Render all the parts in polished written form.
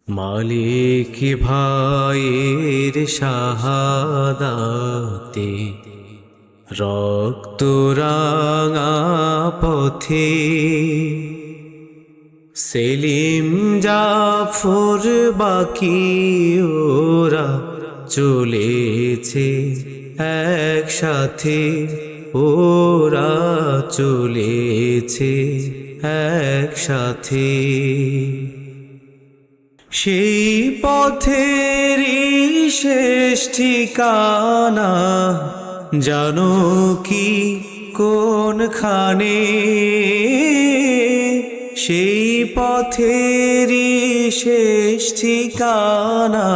মালিক ভাইয়ের শাহাদাতে রক্ত রাঙা পথে সেলিম জাফর বাকি ওরা চলেছে একসাথে, ওরা চলেছে একসাথে। সেই পথেরই শেষ ঠিকানা জানো কি কোনখানে? সেই পথেরই শেষ ঠিকানা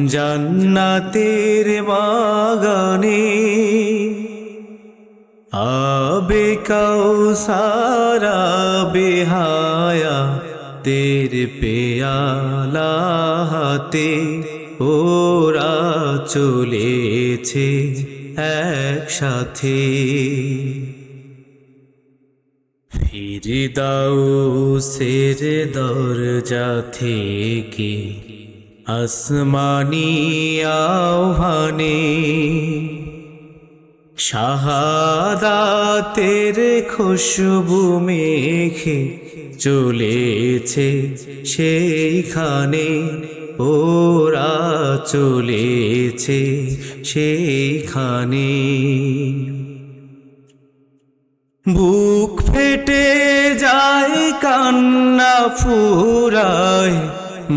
জান্নাতের বাগানে। আবে কাউসার আবে হায়াতের পেয়ালা হাতে ওরা চলেছে একসাথে। ফিরদাউসের দরজা থেকে আসমানি আহ্বানে শাহাদাতের খুশবু মেখে চলেছে সেইখানে, ওরা চলেছে সেইখানে। বুক ফেটে যায় কান্না ফুরায়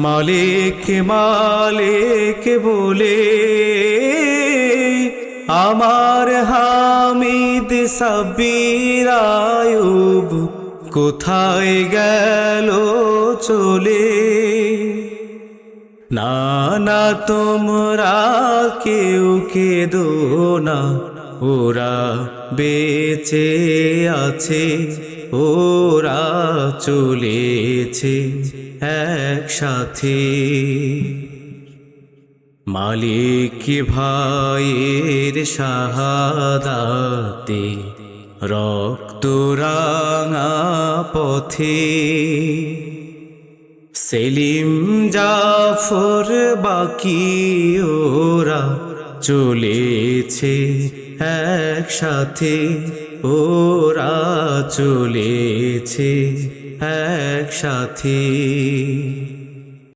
মালিক মালিক বলে, আমার হামিদ সাব্বির আয়ুব কোথায় গেল চলে? না না তোমরা কেউ কেঁদো না, ওরা বেঁচে আছে, ওরা চলেছে একসাথে। মালিক ভাইয়ের শাহাদাতে রক্ত রাঙা পথে সেলিম জাফর বাকি ওরা চলেছে একসাথে, ওরা চলেছে একসাথে।